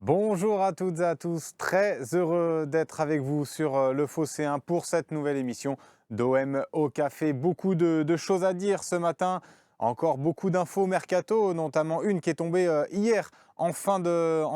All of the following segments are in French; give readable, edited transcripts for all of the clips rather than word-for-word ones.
Bonjour à toutes et à tous, très heureux d'être avec vous sur le Phocéen pour cette nouvelle émission d'OM au café. Beaucoup de choses à dire ce matin, encore beaucoup d'infos mercato, notamment une qui est tombée hier en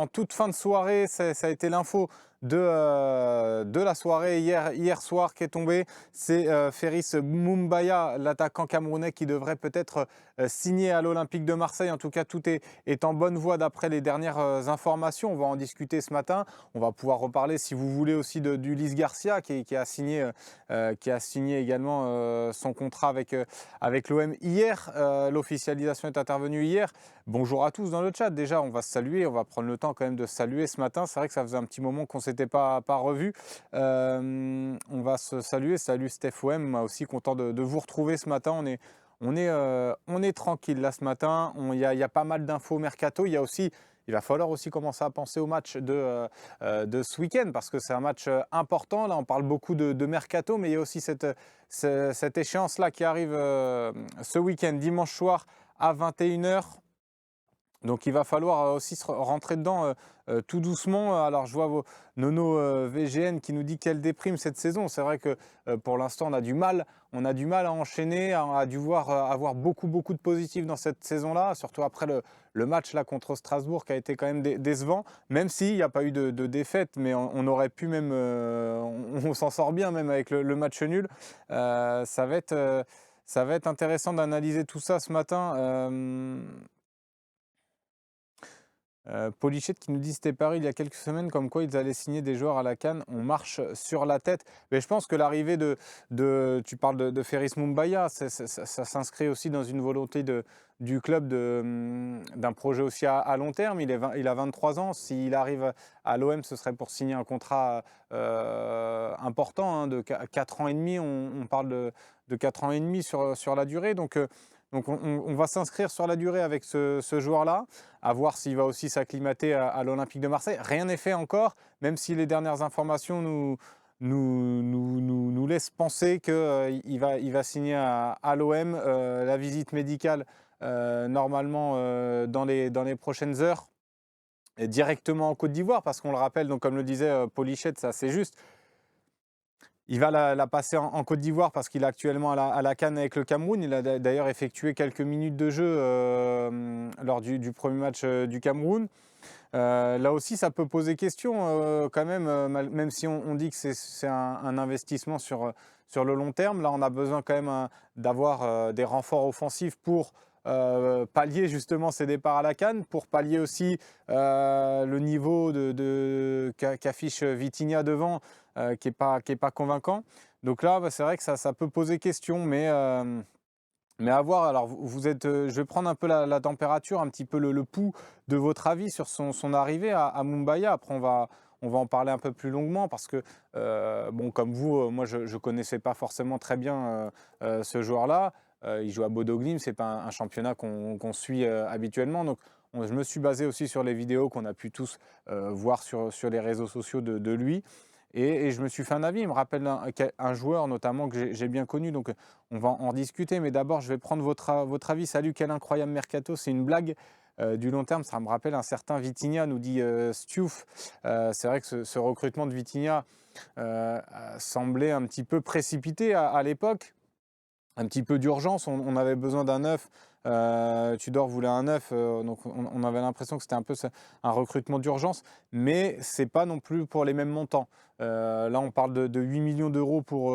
toute fin de soirée. Ça a été l'info de la soirée hier soir qui est tombée. C'est Ferris Mumbaya, l'attaquant camerounais qui devrait peut-être signer à l'Olympique de Marseille. En tout cas, tout est en bonne voie d'après les dernières informations. On va en discuter ce matin. On va pouvoir reparler, si vous voulez, aussi d'Ulysse Garcia qui a signé également son contrat avec l'OM hier. L'officialisation est intervenue hier. Bonjour à tous dans le chat. Déjà, on va se saluer. On va prendre le temps quand même de se saluer ce matin. C'est vrai que ça faisait un petit moment qu'on ne s'était pas revu. On va se saluer. Salut Steph OM. Moi aussi content de vous retrouver ce matin. On est tranquille là ce matin. Il y a pas mal d'infos mercato. Il va falloir aussi commencer à penser au match de ce week-end parce que c'est un match important. Là, on parle beaucoup de mercato, mais il y a aussi cette échéance-là qui arrive ce week-end, dimanche soir à 21 h. Donc il va falloir aussi rentrer dedans tout doucement. Alors je vois Nono VGN qui nous dit quelle déprime cette saison. C'est vrai que pour l'instant on a du mal à enchaîner, à devoir avoir beaucoup de positifs dans cette saison-là, surtout après le match là contre Strasbourg qui a été quand même décevant, même s'il n'y a pas eu de défaite, mais on aurait pu même, on s'en sort bien même avec le match nul. Ça va être intéressant d'analyser tout ça ce matin. Polichette qui nous dit c'était paru il y a quelques semaines comme quoi ils allaient signer des joueurs à la CAN. On marche sur la tête. Mais je pense que l'arrivée tu parles de Ferris Mumbaya, ça s'inscrit aussi dans une volonté du club d'un projet aussi à long terme. Il a 23 ans. S'il arrive à l'OM, ce serait pour signer un contrat important de 4 ans et demi. On parle de 4 ans et demi sur la durée. Donc on va s'inscrire sur la durée avec ce joueur-là, à voir s'il va aussi s'acclimater à l'Olympique de Marseille. Rien n'est fait encore, même si les dernières informations nous laissent penser qu'il va signer à l'OM. La visite médicale, normalement, dans les prochaines heures, et directement en Côte d'Ivoire, parce qu'on le rappelle, donc comme le disait Polichette, ça c'est juste. Il va la passer en Côte d'Ivoire parce qu'il est actuellement à la CAN avec le Cameroun. Il a d'ailleurs effectué quelques minutes de jeu lors du premier match du Cameroun. Là aussi, ça peut poser question quand même, même si on dit que c'est un investissement sur le long terme. Là, on a besoin quand même d'avoir des renforts offensifs pour pallier justement ces départs à la CAN, pour pallier aussi le niveau qu'affiche Vitinha devant, qui est pas convaincant. Donc là, c'est vrai que ça peut poser question, mais à voir. Alors, je vais prendre un peu la température, un petit peu le pouls de votre avis sur son arrivée à Mumbaya. Après, on va en parler un peu plus longuement parce que, bon, comme vous, moi, je ne connaissais pas forcément très bien ce joueur-là. Il joue à Bodo Glimt, ce n'est pas un championnat qu'on suit habituellement. Donc, je me suis basé aussi sur les vidéos qu'on a pu tous voir sur les réseaux sociaux de lui. Et je me suis fait un avis. Il me rappelle un joueur notamment que j'ai bien connu. Donc, on va en discuter. Mais d'abord, je vais prendre votre avis. Salut, quel incroyable mercato. C'est une blague du long terme. Ça me rappelle un certain Vitinha, nous dit Stiouf. C'est vrai que ce recrutement de Vitinha semblait un petit peu précipité à l'époque. Un petit peu d'urgence, on avait besoin d'un neuf. Tudor voulait un neuf, donc on avait l'impression que c'était un peu un recrutement d'urgence, mais c'est pas non plus pour les mêmes montants. Là, on parle de 8 millions d'euros pour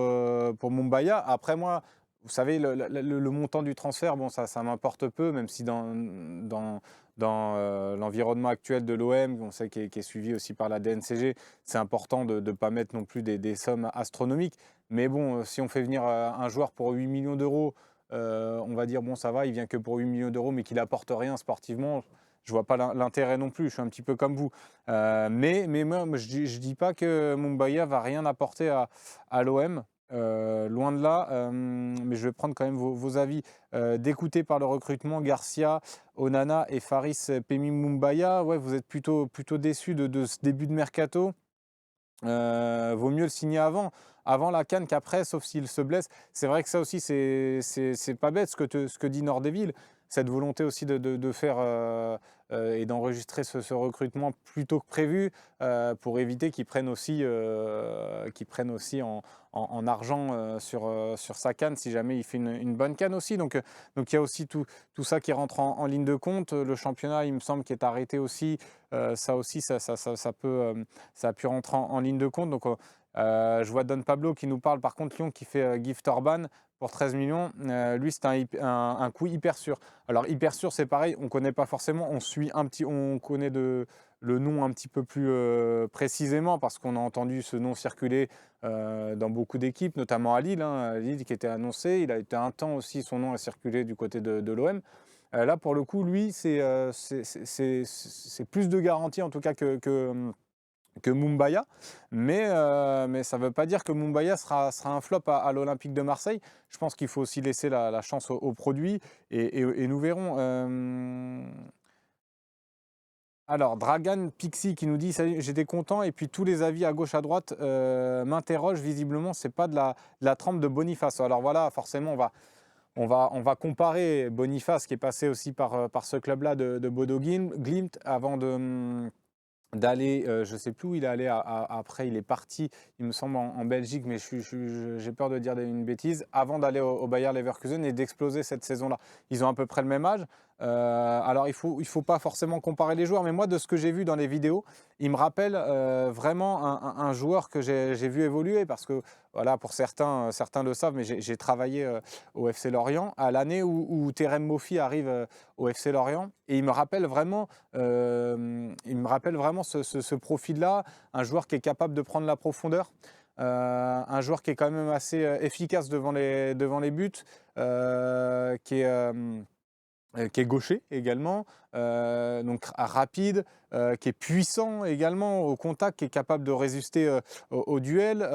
Mumbaya. Après, moi, vous savez, le montant du transfert, bon, ça m'importe peu, même si dans l'environnement actuel de l'OM, on sait qu'il est suivi aussi par la DNCG, c'est important de ne pas mettre non plus des sommes astronomiques. Mais bon, si on fait venir un joueur pour 8 millions d'euros, on va dire, bon, ça va, il vient que pour 8 millions d'euros, mais qu'il n'apporte rien sportivement, je ne vois pas l'intérêt non plus. Je suis un petit peu comme vous. Mais moi, je ne dis pas que Mumbaya va rien apporter à l'OM. Loin de là, mais je vais prendre quand même vos avis. D'écouter par le recrutement Garcia, Onana et Faris Pemi Mumbaya. Ouais, vous êtes plutôt déçus de ce début de mercato. Vaut mieux le signer avant la CAN qu'après, sauf s'il se blesse. C'est vrai que ça aussi, c'est pas bête ce que dit Nordeville. cette volonté aussi de faire et d'enregistrer ce recrutement plus tôt que prévu pour éviter qu'ils prennent aussi en argent sur sa canne si jamais il fait une bonne canne aussi. Donc il y a aussi tout ça qui rentre en ligne de compte. Le championnat, il me semble, qui est arrêté aussi. Ça aussi, ça a pu rentrer en ligne de compte. Donc je vois Don Pablo qui nous parle par contre Lyon qui fait Gift Orban pour 13 millions. Lui, c'est un coup hyper sûr. Alors hyper sûr, c'est pareil, on ne connaît pas forcément, on connaît le nom un petit peu plus précisément parce qu'on a entendu ce nom circuler dans beaucoup d'équipes, notamment à Lille, hein, Lille qui était annoncé. Il a été un temps aussi, son nom a circulé du côté de l'OM. Là, pour le coup, lui, c'est plus de garantie en tout cas que Mumbaya, mais ça ne veut pas dire que Mumbaya sera un flop à l'Olympique de Marseille. Je pense qu'il faut aussi laisser la chance au produit et nous verrons. Alors, Dragan Pixie qui nous dit salut, j'étais content et puis tous les avis à gauche à droite m'interrogent. Visiblement, c'est pas de la trempe de Boniface. Alors voilà, forcément, on va comparer Boniface qui est passé aussi par ce club-là de Bodo Glimt avant d'aller, je ne sais plus où il est allé après, il est parti, il me semble, en Belgique, mais j'ai peur de dire une bêtise, avant d'aller au Bayer Leverkusen et d'exploser cette saison-là. Ils ont à peu près le même âge. Alors, il faut pas forcément comparer les joueurs, mais moi, de ce que j'ai vu dans les vidéos, il me rappelle vraiment un joueur que j'ai vu évoluer, parce que, voilà, pour certains le savent, mais j'ai travaillé au FC Lorient à l'année où Terem Moffi arrive au FC Lorient, et il me rappelle vraiment ce profil-là, un joueur qui est capable de prendre la profondeur, un joueur qui est quand même assez efficace devant les buts, qui est gaucher également, donc rapide, qui est puissant également au contact, qui est capable de résister au duel,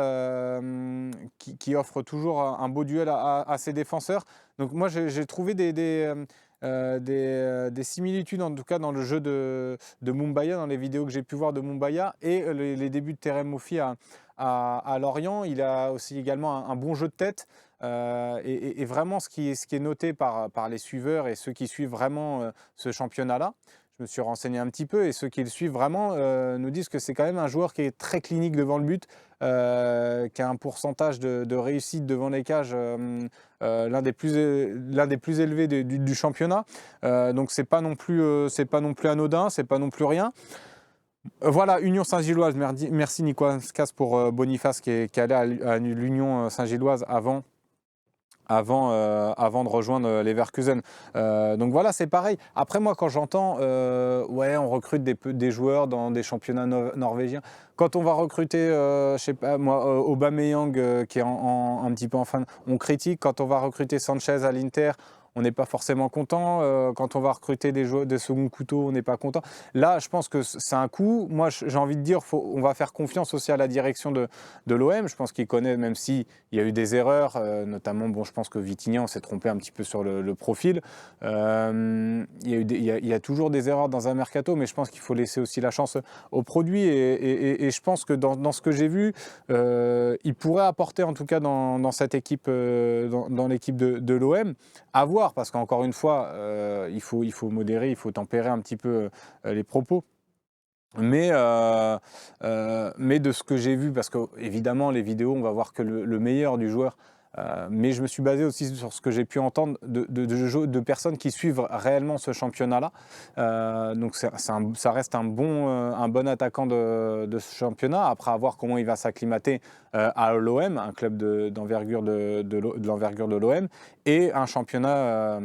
qui offre toujours un beau duel à ses défenseurs. Donc moi j'ai trouvé des similitudes en tout cas dans le jeu de Mumbaya, dans les vidéos que j'ai pu voir de Mumbaya et les débuts de Terem Moffi à Lorient. Il a aussi également un bon jeu de tête. Et vraiment, ce qui est noté par les suiveurs et ceux qui suivent vraiment ce championnat-là, je me suis renseigné un petit peu, et ceux qui le suivent vraiment nous disent que c'est quand même un joueur qui est très clinique devant le but, qui a un pourcentage de réussite devant les cages l'un des plus élevés du championnat. Donc c'est pas non plus anodin, c'est pas non plus rien. Voilà, Union Saint-Gilloise. Merci Nicolas Casse pour Boniface qui est allé à l'Union Saint-Gilloise avant de rejoindre Leverkusen. Donc voilà, c'est pareil. Après, moi, quand j'entends ouais, on recrute des joueurs dans des championnats norvégiens, quand on va recruter, je sais pas moi, Aubameyang qui est un petit peu en fin, on critique. Quand on va recruter Sanchez à l'Inter, on n'est pas forcément content. Quand on va recruter des joueurs de second couteau, on n'est pas content. Là, je pense que c'est un coup. Moi, j'ai envie de dire, on va faire confiance aussi à la direction de l'OM. Je pense qu'il connaît, même s'il y a eu des erreurs, notamment, bon, je pense que Vitinha, s'est trompé un petit peu sur le profil. Il y a toujours des erreurs dans un mercato, mais je pense qu'il faut laisser aussi la chance au produit. Et je pense que dans ce que j'ai vu, il pourrait apporter, en tout cas dans cette équipe, dans l'équipe de l'OM, à voir, parce qu'encore une fois, il faut modérer, il faut tempérer un petit peu les propos. Mais de ce que j'ai vu, parce que évidemment les vidéos, on va voir que le meilleur du joueur, mais je me suis basé aussi sur ce que j'ai pu entendre de personnes qui suivent réellement ce championnat-là. Donc ça reste un bon attaquant de ce championnat, après à voir comment il va s'acclimater à l'OM, un club d'envergure de l'envergure de l'OM, et un championnat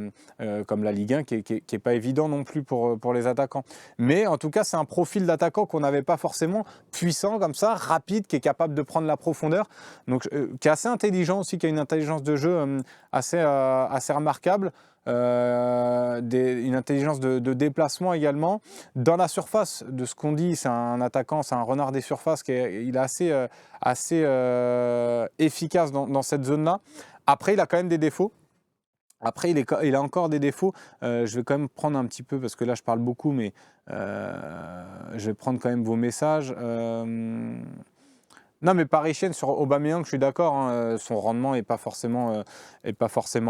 comme la Ligue 1 qui est pas évident non plus pour les attaquants. Mais en tout cas, c'est un profil d'attaquant qu'on n'avait pas forcément, puissant comme ça, rapide, qui est capable de prendre la profondeur, donc qui est assez intelligent aussi, qui a une intelligence de jeu assez remarquable. Une intelligence de déplacement également. Dans la surface, de ce qu'on dit, c'est un attaquant, c'est un renard des surfaces, il est assez efficace dans cette zone-là. Après, il a quand même des défauts. Après, il a encore des défauts. Je vais quand même prendre un petit peu, parce que là, je parle beaucoup, mais je vais prendre quand même vos messages. Non, mais Paris-Chien sur Aubameyang, je suis d'accord, hein, son rendement est pas forcément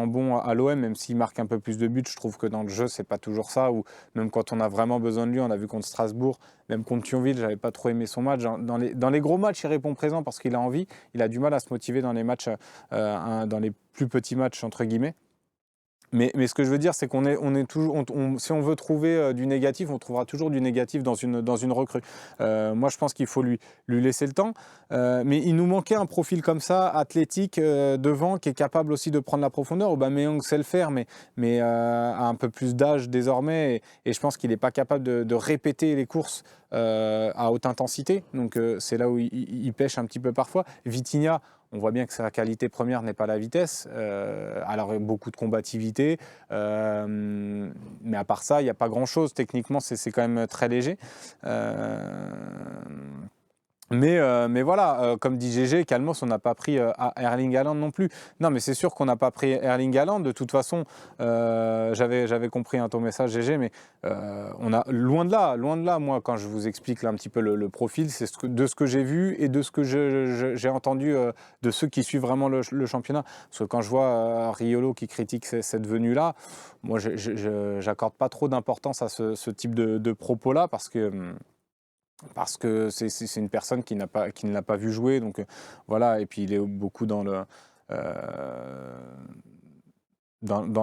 bon à l'OM, même s'il marque un peu plus de buts. Je trouve que dans le jeu, c'est pas toujours ça. Ou même quand on a vraiment besoin de lui, on a vu contre Strasbourg, même contre Thionville, j'avais pas trop aimé son match. Dans les gros matchs, il répond présent parce qu'il a envie. Il a du mal à se motiver dans les matchs, dans les plus petits matchs entre guillemets. Mais ce que je veux dire, c'est on est toujours, si on veut trouver du négatif, on trouvera toujours du négatif dans une recrue. Moi, je pense qu'il faut lui laisser le temps. Mais il nous manquait un profil comme ça, athlétique, devant, qui est capable aussi de prendre la profondeur. Aubameyang sait le faire, mais a un peu plus d'âge désormais. Et je pense qu'il n'est pas capable de répéter les courses à haute intensité. Donc c'est là où il pêche un petit peu parfois. Vitinha, on voit bien que sa qualité première n'est pas la vitesse. Alors, il y a beaucoup de combativité. Mais à part ça, il n'y a pas grand-chose. Techniquement, c'est quand même très léger. Mais voilà, comme dit GG, Calmos, on n'a pas pris Erling Haaland non plus. Non, mais c'est sûr qu'on n'a pas pris Erling Haaland. De toute façon, j'avais compris ton message, GG, mais on a loin de là, moi, quand je vous explique là, un petit peu le profil, c'est de ce que j'ai vu et de ce que j'ai entendu de ceux qui suivent vraiment le championnat. Parce que quand je vois Riolo qui critique cette venue-là, moi, je n'accorde pas trop d'importance à ce type de propos-là parce que c'est une personne qui ne l'a pas vu jouer, donc voilà, et puis il est beaucoup dans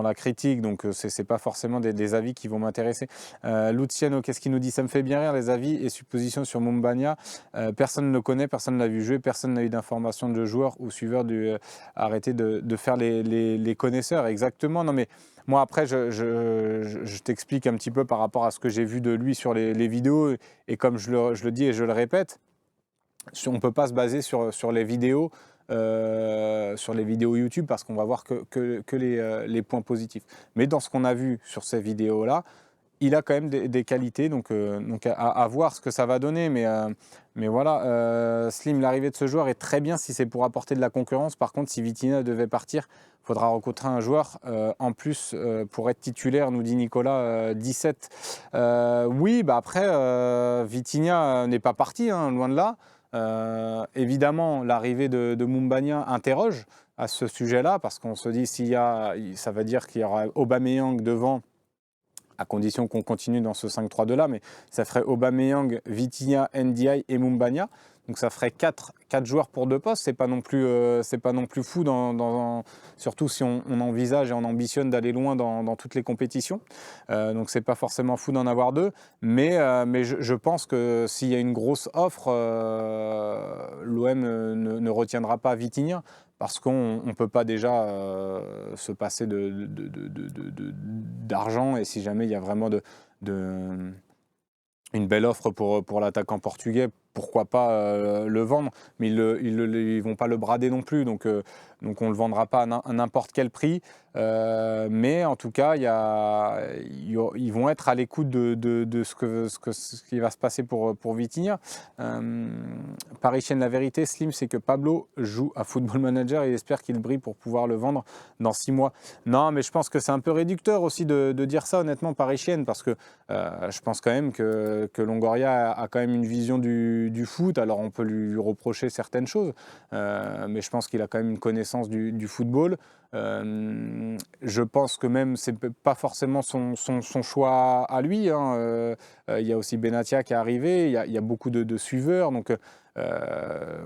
la critique, donc c'est pas forcément des avis qui vont m'intéresser. Luciano, qu'est-ce qu'il nous dit? Ça me fait bien rire les avis et suppositions sur Mumbagna. Personne ne le connaît, personne ne l'a vu jouer, personne n'a eu d'informations de joueurs ou suiveurs arrêtez de faire les connaisseurs. Exactement, non mais moi après je t'explique un petit peu par rapport à ce que j'ai vu de lui sur les vidéos et comme je le dis et je le répète, on ne peut pas se baser sur les vidéos YouTube parce qu'on va voir que les points positifs. Mais dans ce qu'on a vu sur ces vidéos-là, il a quand même des qualités, donc à voir ce que ça va donner. Mais voilà, Slim, l'arrivée de ce joueur est très bien si c'est pour apporter de la concurrence. Par contre, si Vitinha devait partir, il faudra rencontrer un joueur en plus pour être titulaire, nous dit Nicolas, 17. Oui, bah après, Vitinha n'est pas parti, hein, loin de là. Évidemment, l'arrivée de Mumbagna interroge à ce sujet-là, parce qu'on se dit ça va dire qu'il y aura Aubameyang devant, à condition qu'on continue dans ce 5-3-2 là, mais ça ferait Aubameyang, Vitinha, Ndiaye et Mumbagna. Donc ça ferait 4 joueurs pour 2 postes. C'est pas non plus fou, surtout si on envisage et on ambitionne d'aller loin dans toutes les compétitions. Donc c'est pas forcément fou d'en avoir 2. Mais je pense que s'il y a une grosse offre, l'OM ne retiendra pas Vitinha. Parce qu'on ne peut pas déjà se passer d'argent et si jamais il y a vraiment une belle offre pour l'attaquant portugais, pourquoi pas le vendre, mais ils vont pas le brader non plus, donc on ne le vendra pas à n'importe quel prix. Mais en tout cas, ils vont être à l'écoute de ce qui va se passer pour Vitinha. Paris-Chien, la vérité, Slim, c'est que Pablo joue à Football Manager et il espère qu'il brille pour pouvoir le vendre dans 6 mois. Non, mais je pense que c'est un peu réducteur aussi de dire ça, honnêtement, Paris-Chien, parce que je pense quand même que Longoria a quand même une vision du foot. Alors on peut lui reprocher certaines choses, mais je pense qu'il a quand même une connaissance du football. Je pense que même c'est pas forcément son choix à lui, hein. Il y a aussi Benatia qui est arrivé, il y a beaucoup de suiveurs, donc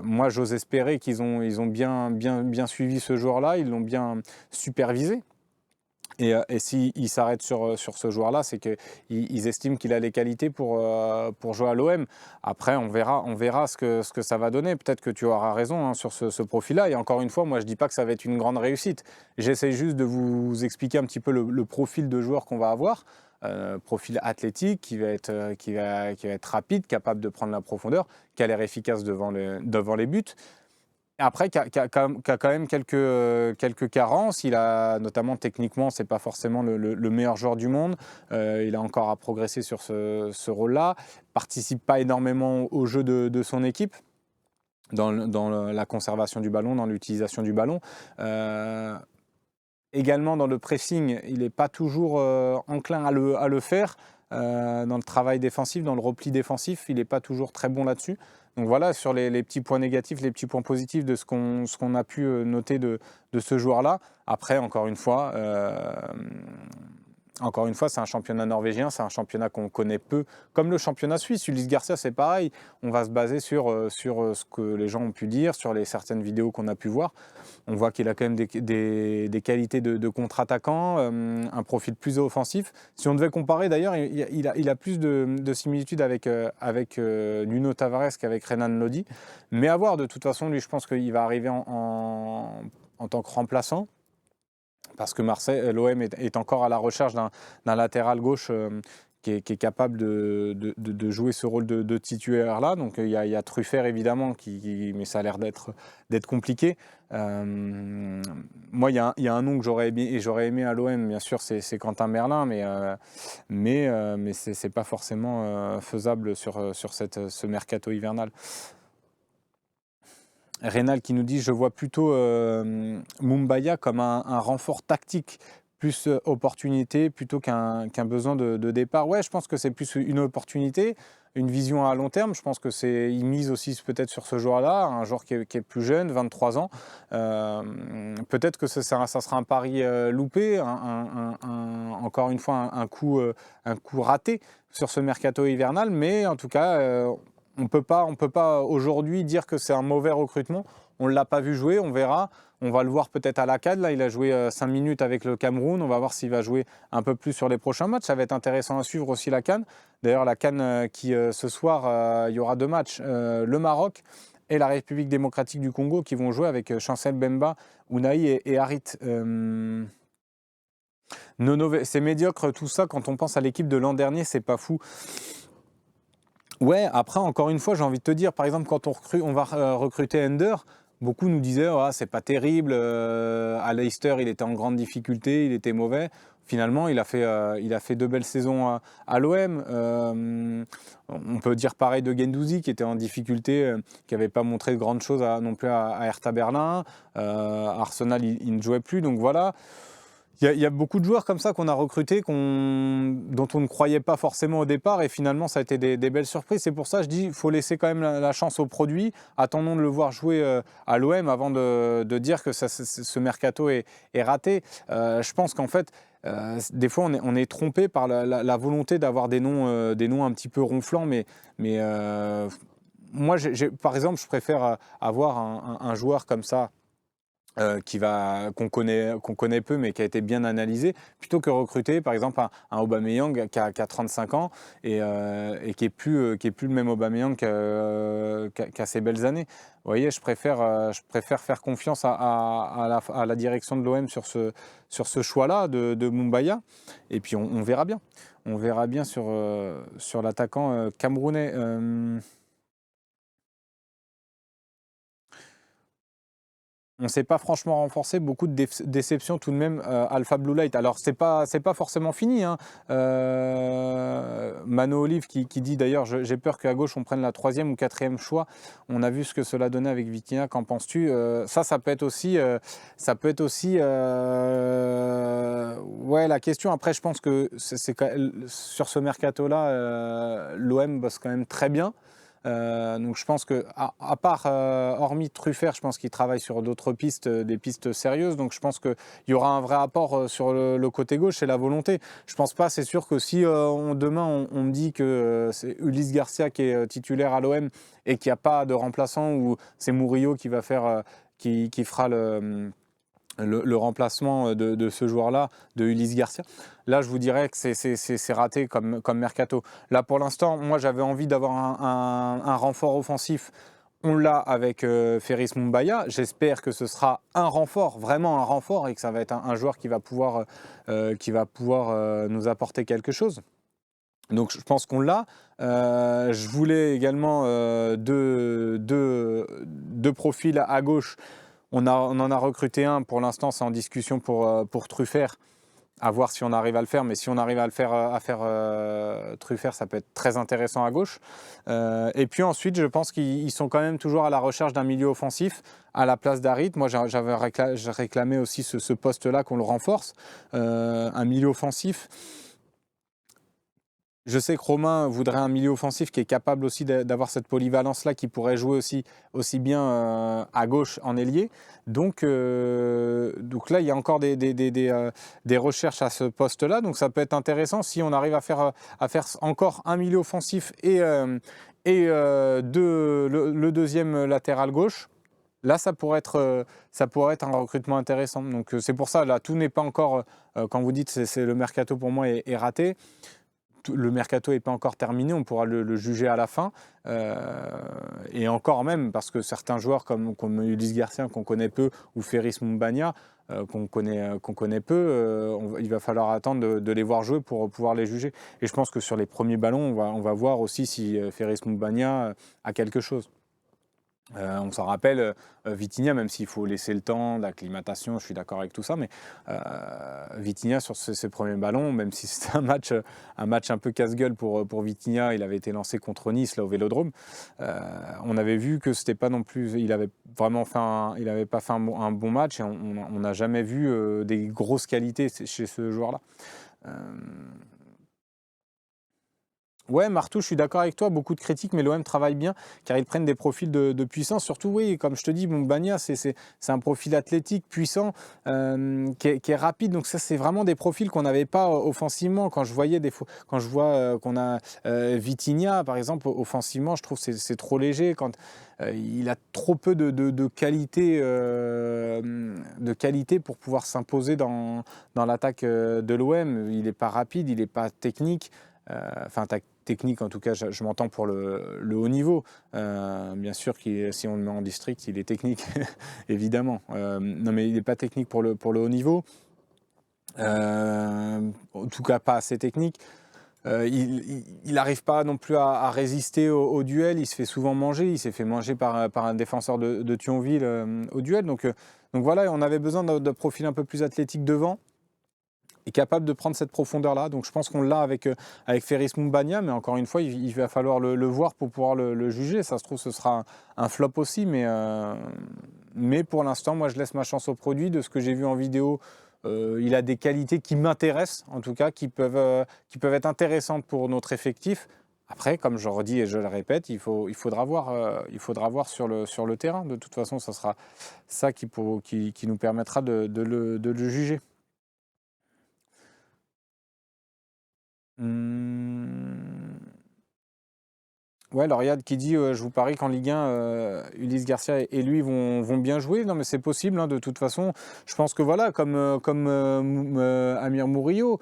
moi j'ose espérer qu'ils ont bien suivi ce joueur-là, ils l'ont bien supervisé. Et s'ils s'arrêtent sur ce joueur-là, c'est qu'ils estiment qu'il a les qualités pour jouer à l'OM. Après, on verra ce que ça va donner. Peut-être que tu auras raison, hein, sur ce profil-là. Et encore une fois, moi, je ne dis pas que ça va être une grande réussite. J'essaie juste de vous expliquer un petit peu le profil de joueur qu'on va avoir. Profil athlétique qui va être rapide, capable de prendre la profondeur, qui a l'air efficace devant les buts. Après, qui a quand même quelques carences. Il a, notamment techniquement, c'est pas forcément le meilleur joueur du monde. Il a encore à progresser sur ce rôle-là. Participe pas énormément au jeu de son équipe, dans la conservation du ballon, dans l'utilisation du ballon. également dans le pressing, il n'est pas toujours enclin à le faire. Dans le travail défensif, dans le repli défensif, il n'est pas toujours très bon là-dessus. Donc voilà, sur les petits points négatifs, les petits points positifs de ce qu'on a pu noter de ce joueur-là. Après, encore une fois, c'est un championnat norvégien, c'est un championnat qu'on connaît peu, comme le championnat suisse. Ulysse Garcia, c'est pareil. On va se baser sur ce que les gens ont pu dire, sur certaines vidéos qu'on a pu voir. On voit qu'il a quand même des qualités de contre-attaquant, un profil plus offensif. Si on devait comparer, d'ailleurs, il a plus de similitudes avec Nuno Tavares qu'avec Renan Lodi. Mais à voir, de toute façon, lui, je pense qu'il va arriver en tant que remplaçant. Parce que l'OM est encore à la recherche d'un latéral gauche qui est capable de jouer ce rôle de titulaire-là. Donc il y a Truffert évidemment, mais ça a l'air d'être compliqué. Moi, il y a un nom que j'aurais aimé à l'OM, bien sûr, c'est Quentin Merlin, mais c'est pas forcément faisable sur ce mercato hivernal. Rénal qui nous dit « Je vois plutôt Mumbaya comme un renfort tactique, plus opportunité plutôt qu'un besoin de départ. » Ouais, je pense que c'est plus une opportunité, une vision à long terme. Je pense qu'il mise aussi peut-être sur ce joueur-là, un joueur qui est plus jeune, 23 ans. Peut-être que ça sera un pari loupé, encore une fois un coup raté sur ce mercato hivernal, mais en tout cas... on peut pas aujourd'hui dire que c'est un mauvais recrutement. On ne l'a pas vu jouer, on verra. On va le voir peut-être à la CAN. Là, il a joué 5 minutes avec le Cameroun. On va voir s'il va jouer un peu plus sur les prochains matchs. Ça va être intéressant à suivre aussi la CAN. D'ailleurs, la CAN ce soir, il y aura 2 matchs. Le Maroc et la République démocratique du Congo qui vont jouer avec Chancel Bemba, Ounahi et Harit. C'est médiocre tout ça. Quand on pense à l'équipe de l'an dernier, c'est pas fou. Ouais, après, encore une fois, j'ai envie de te dire, par exemple, quand on va recruter Ender, beaucoup nous disaient oh, c'est pas terrible, à Leicester, il était en grande difficulté, il était mauvais. Finalement, il a fait 2 belles saisons à l'OM. On peut dire pareil de Guendouzi, qui était en difficulté, qui n'avait pas montré de grandes choses non plus à Hertha Berlin. Arsenal, il ne jouait plus, donc voilà. Il y a beaucoup de joueurs comme ça qu'on a recrutés, dont on ne croyait pas forcément au départ, et finalement ça a été des belles surprises. C'est pour ça que je dis qu'il faut laisser quand même la chance au produit. Attendons de le voir jouer à l'OM avant de dire que ce mercato est raté. Je pense qu'en fait, des fois on est trompé par la volonté d'avoir des noms un petit peu ronflants, mais moi, par exemple, je préfère avoir un joueur comme ça, qu'on connaît peu mais qui a été bien analysé, plutôt que recruter par exemple un Aubameyang qui a 35 ans et qui est plus le même Aubameyang qu'à ses belles années. Vous voyez, je préfère faire confiance à la direction de l'OM sur ce choix-là de Mumbaya, et puis on verra bien. On verra bien sur l'attaquant camerounais. On ne s'est pas franchement renforcé, beaucoup de déceptions tout de même, Alpha Blue Light. Alors c'est pas forcément fini, hein. Mano Olive qui dit d'ailleurs j'ai peur qu'à gauche on prenne la 3e ou 4e choix. On a vu ce que cela donnait avec Vitinha, qu'en penses-tu? Ça peut être aussi ouais, la question. Après je pense que sur ce mercato-là, l'OM bosse quand même très bien. Donc je pense que, à part, hormis Truffert, je pense qu'il travaille sur d'autres pistes, des pistes sérieuses. Donc je pense qu'il y aura un vrai apport sur le côté gauche, c'est la volonté. Je pense pas, c'est sûr que si demain on me dit que c'est Ulysse Garcia qui est titulaire à l'OM et qu'il n'y a pas de remplaçant, ou c'est Murillo qui va faire, qui fera le remplacement de ce joueur-là, de Ulysse Garcia, là je vous dirais que c'est raté comme mercato. Là pour l'instant, moi j'avais envie d'avoir un renfort offensif. On l'a avec Ferris Mumbaya. J'espère que ce sera un renfort, vraiment un renfort, et que ça va être un joueur qui va pouvoir nous apporter quelque chose. Donc je pense qu'on l'a. Je voulais également deux profils à gauche. On en a recruté un, pour l'instant c'est en discussion pour Truffert, À voir si on arrive à le faire, mais si on arrive à le faire, Truffert, ça peut être très intéressant à gauche. Et puis ensuite, je pense qu'ils sont quand même toujours à la recherche d'un milieu offensif à la place d'Harit. Moi, j'avais réclamé aussi ce poste-là, qu'on le renforce, un milieu offensif. Je sais que Romain voudrait un milieu offensif qui est capable aussi d'avoir cette polyvalence-là, qui pourrait jouer aussi bien à gauche en ailier. Donc là, il y a encore des recherches à ce poste-là. Donc ça peut être intéressant si on arrive à faire encore un milieu offensif le deuxième latéral gauche. Là, ça pourrait être un recrutement intéressant. Donc c'est pour ça, là, tout n'est pas encore, quand vous dites c'est le mercato pour moi est raté. Le mercato n'est pas encore terminé, on pourra le juger à la fin. Et encore même, parce que certains joueurs comme Ulysse Garcia, qu'on connaît peu, ou Ferris Moumbagna, qu'on connaît peu, il va falloir attendre de les voir jouer pour pouvoir les juger. Et je pense que sur les premiers ballons, on va voir aussi si Ferris Moumbagna a quelque chose. On s'en rappelle, Vitinha, même s'il faut laisser le temps d'acclimatation, je suis d'accord avec tout ça, mais Vitinha sur ses premiers ballons, même si c'était un match un peu casse-gueule pour Vitinha, il avait été lancé contre Nice là, au Vélodrome, on avait vu que c'était pas non plus, il avait pas fait un bon match, et on n'a jamais vu des grosses qualités chez ce joueur-là. Ouais, Martou, je suis d'accord avec toi, beaucoup de critiques, mais l'OM travaille bien car ils prennent des profils de puissance. Surtout, oui, comme je te dis, Moumbagna, c'est un profil athlétique, puissant, qui est rapide. Donc ça, c'est vraiment des profils qu'on n'avait pas offensivement. Quand je vois qu'on a Vitinha, par exemple, offensivement, je trouve que c'est trop léger. Quand il a trop peu de qualité pour pouvoir s'imposer dans l'attaque de l'OM. Il n'est pas rapide, il n'est pas technique. Enfin, technique en tout cas, je m'entends pour le haut niveau. Bien sûr, si on le met en district, il est technique, évidemment. Non, mais il n'est pas technique pour le haut niveau. En tout cas, pas assez technique. Il n'arrive pas non plus à résister au duel. Il se fait souvent manger. Il s'est fait manger par un défenseur de Thionville au duel. Donc voilà, on avait besoin de profils un peu plus athlétiques devant, est capable de prendre cette profondeur-là. Donc je pense qu'on l'a avec Ferris Moumbagna, mais encore une fois, il va falloir le voir pour pouvoir le juger. Ça se trouve, ce sera un flop aussi, mais pour l'instant, moi, je laisse ma chance au produit. De ce que j'ai vu en vidéo, il a des qualités qui m'intéressent, en tout cas, qui peuvent être intéressantes pour notre effectif. Après, comme je redis et je le répète, il faudra voir sur le terrain. De toute façon, ça sera ça qui nous permettra de le juger. Ouais, Lauriade qui dit je vous parie qu'en Ligue 1, Ulysse Garcia et lui vont bien jouer. Non, mais c'est possible, hein, de toute façon. Je pense que voilà, comme Amir Murillo,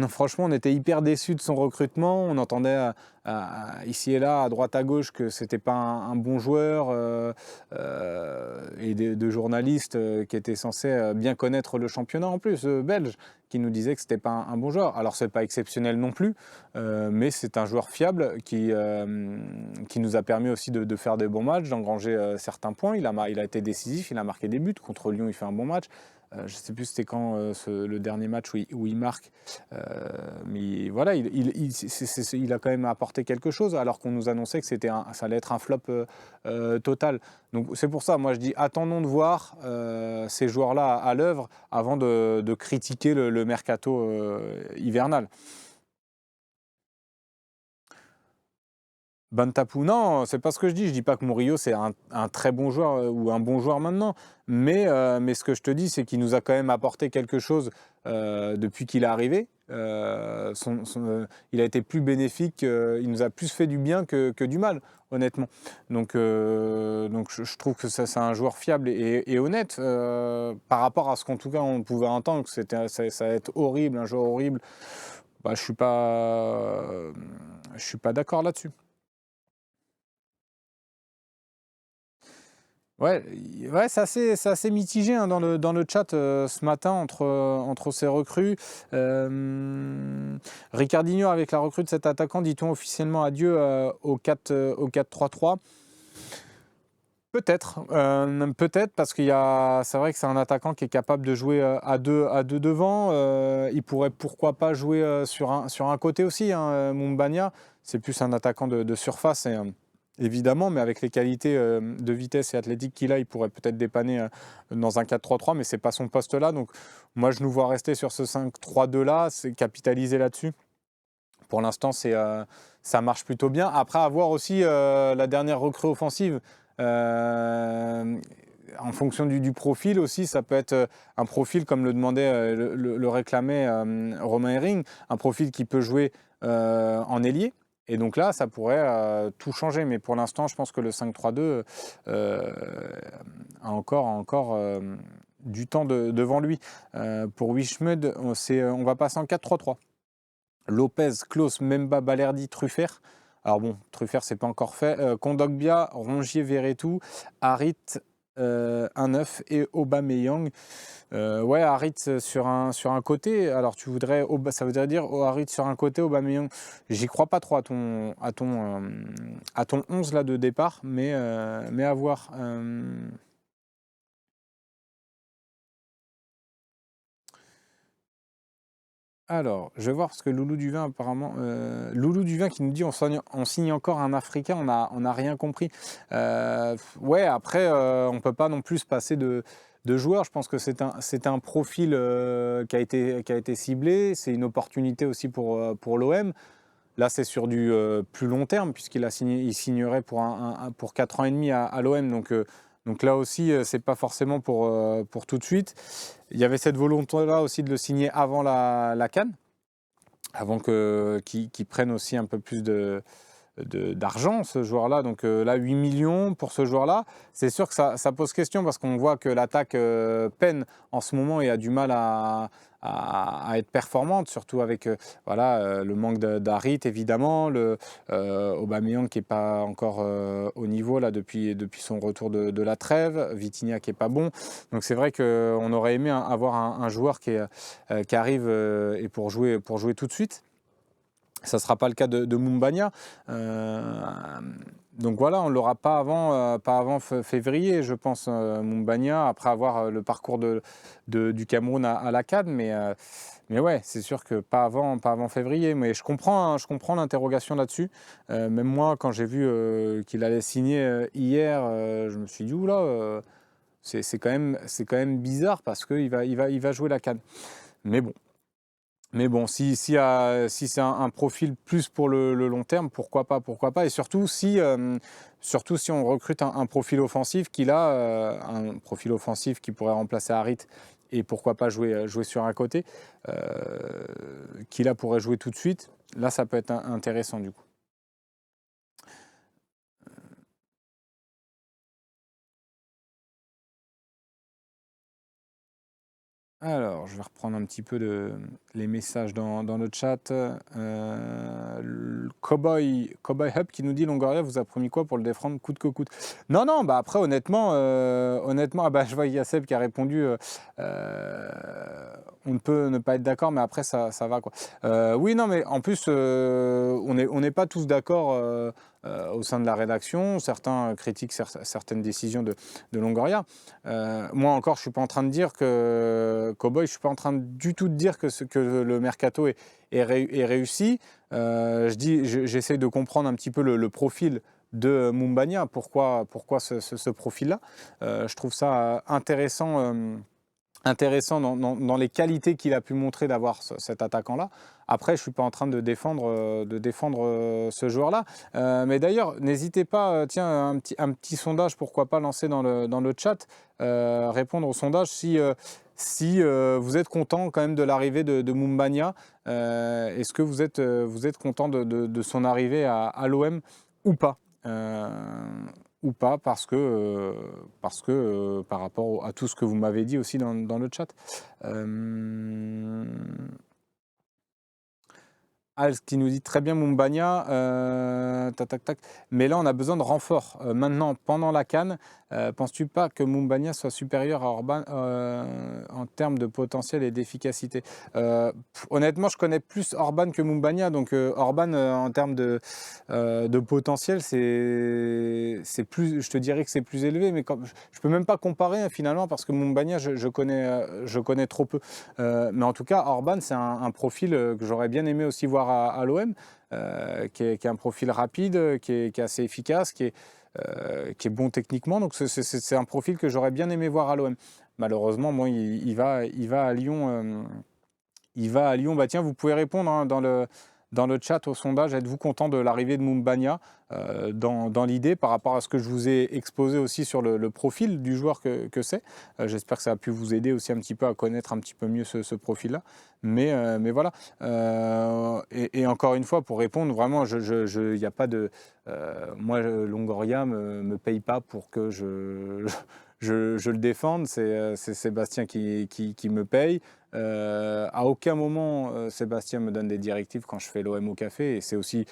franchement, on était hyper déçus de son recrutement. On entendait ici et là, à droite à gauche, que c'était pas un bon joueur, et de journalistes qui étaient censés bien connaître le championnat en plus, belge, qui nous disaient que c'était pas un bon joueur. Alors c'est pas exceptionnel non plus, mais c'est un joueur fiable qui nous a permis aussi de faire des bons matchs, d'engranger certains points. Il a été décisif, il a marqué des buts. Contre Lyon, il fait un bon match. Je ne sais plus c'était quand le dernier match où il marque, mais voilà, il a quand même apporté quelque chose, alors qu'on nous annonçait que ça allait être un flop total. Donc c'est pour ça, moi je dis attendons de voir ces joueurs-là à l'œuvre avant de critiquer le mercato hivernal. Bantapou, non, c'est pas ce que je dis. Je dis pas que Murillo c'est un très bon joueur ou un bon joueur maintenant, mais ce que je te dis, c'est qu'il nous a quand même apporté quelque chose depuis qu'il est arrivé. Il a été plus bénéfique, il nous a plus fait du bien que du mal, honnêtement. Donc je trouve que ça, c'est un joueur fiable et honnête par rapport à ce qu'en tout cas on pouvait entendre, que ça allait être horrible, un joueur horrible. Bah, je suis pas d'accord là-dessus. Ouais, c'est assez mitigé, hein, dans le chat ce matin entre ces recrues. Ricardinho, avec la recrue de cet attaquant, dit-on officiellement adieu au 4-3-3. Peut-être, peut-être parce c'est vrai que c'est un attaquant qui est capable de jouer, à 2 devant, il pourrait pourquoi pas jouer, sur un côté aussi, hein, Mumbagna. C'est plus un attaquant de surface et évidemment, mais avec les qualités, de vitesse et athlétique qu'il a, il pourrait peut-être dépanner, dans un 4-3-3, mais c'est pas son poste là, donc moi je nous vois rester sur ce 5-3-2 là, c'est capitaliser là-dessus. Pour l'instant, ça marche plutôt bien. Après, à voir aussi la dernière recrue offensive. Euh, En fonction du profil aussi, ça peut être un profil comme le demandait, le réclamait Romain Herring, un profil qui peut jouer en ailier. Et donc là, ça pourrait tout changer. Mais pour l'instant, je pense que le 5-3-2 a encore du temps devant lui. Pour Wishmed, on va passer en 4-3-3. Lopez, Klose, Memba, Balerdi, Truffert. Alors bon, Truffert, c'est pas encore fait. Kondogbia, Rongier, Verretou, Harit, un 9 et Aubameyang. Ouais, Harit sur un côté. Alors ça voudrait dire Harit sur un côté, Aubameyang. J'y crois pas trop à ton 11 là de départ, mais à voir. Alors, je vais voir parce que Loulou Duvin apparemment, Loulou Duvin qui nous dit on signe encore un Africain, on a rien compris. Ouais, après, on peut pas non plus se passer de joueurs. Je pense que c'est un profil qui a été ciblé. C'est une opportunité aussi pour l'OM. Là, c'est sur du plus long terme, il signerait pour 4 ans et demi à l'OM. Donc là aussi, c'est pas forcément pour tout de suite. Il y avait cette volonté-là aussi de le signer avant la CAN, avant qu'il prenne aussi un peu plus d'argent, ce joueur-là. Donc là, 8 millions pour ce joueur-là. C'est sûr que ça pose question parce qu'on voit que l'attaque peine en ce moment et a du mal à être performante, surtout avec voilà, le manque d'Harit, évidemment, Aubameyang qui n'est pas encore au niveau là, depuis son retour de la trêve, Vitinha qui n'est pas bon. Donc c'est vrai qu'on aurait aimé avoir un joueur qui arrive et pour jouer tout de suite. Ça ne sera pas le cas de Mumbagna. Donc voilà, on ne l'aura pas avant février, je pense, Mumbagna, après avoir le parcours du Cameroun à la CAN. Mais ouais, c'est sûr que pas avant février. Mais je comprends, hein, je comprends l'interrogation là-dessus. Même moi, quand j'ai vu qu'il allait signer hier, je me suis dit, oula, c'est quand même bizarre parce qu'il va jouer la CAN. Mais bon. Si c'est un profil plus pour le long terme, pourquoi pas, pourquoi pas. Et surtout si on recrute un profil offensif un profil offensif qui pourrait remplacer Harit et pourquoi pas jouer sur un côté, qui là pourrait jouer tout de suite. Là, ça peut être intéressant du coup. Alors, je vais reprendre un petit peu les messages dans le chat. Cowboy Hub qui nous dit Longoria vous a promis quoi pour le défendre coûte que coûte. Non, non, bah après honnêtement, ah bah, je vois Yasseb qui a répondu on ne peut ne pas être d'accord, mais après ça va quoi. Oui, non, mais en plus on n'est pas tous d'accord au sein de la rédaction. Certains critiquent certaines décisions de Longoria. Moi encore, je suis pas en train de dire que Cowboy, je suis pas en train du tout de dire que le mercato est réussi. J'essaie de comprendre un petit peu le profil de Mumbagna. Pourquoi ce profil-là. Je trouve ça intéressant dans les qualités qu'il a pu montrer d'avoir cet attaquant-là. Après, je ne suis pas en train de défendre ce joueur-là. Mais d'ailleurs, n'hésitez pas, tiens, un petit sondage, pourquoi pas lancer dans le chat, répondre au sondage si vous êtes content quand même de l'arrivée de Mumbagna. Est-ce que vous êtes content de son arrivée à l'OM ou pas ou pas parce que par rapport à tout ce que vous m'avez dit aussi dans le chat. Euh, Als qui nous dit très bien Mumbagna, tac, tac, tac. Mais là, on a besoin de renfort. Maintenant, pendant la CAN, penses-tu pas que Mumbagna soit supérieur à Orban en termes de potentiel et d'efficacité? Honnêtement, je connais plus Orban que Mumbagna. Donc, Orban, en termes de potentiel, c'est plus, je te dirais que c'est plus élevé. Mais comme, je ne peux même pas comparer hein, finalement parce que Mumbagna, je connais trop peu. Mais en tout cas, Orban, c'est un profil que j'aurais bien aimé aussi voir à l'OM, qui est un profil rapide, qui est assez efficace, qui est bon techniquement. Donc c'est un profil que j'aurais bien aimé voir à l'OM. Malheureusement, moi, il va à Lyon. Il va à Lyon. Bah tiens, vous pouvez répondre hein, dans le chat au sondage. Êtes-vous content de l'arrivée de Mumbagna dans l'idée par rapport à ce que je vous ai exposé aussi sur le profil du joueur que c'est. J'espère que ça a pu vous aider aussi un petit peu à connaître un petit peu mieux ce profil-là. Mais voilà. Et encore une fois, pour répondre, vraiment, il n'y a pas de... moi, Longoria me paye pas pour que je le défende. C'est Sébastien qui me paye. À aucun moment, Sébastien me donne des directives quand je fais l'OM au café. Et c'est aussi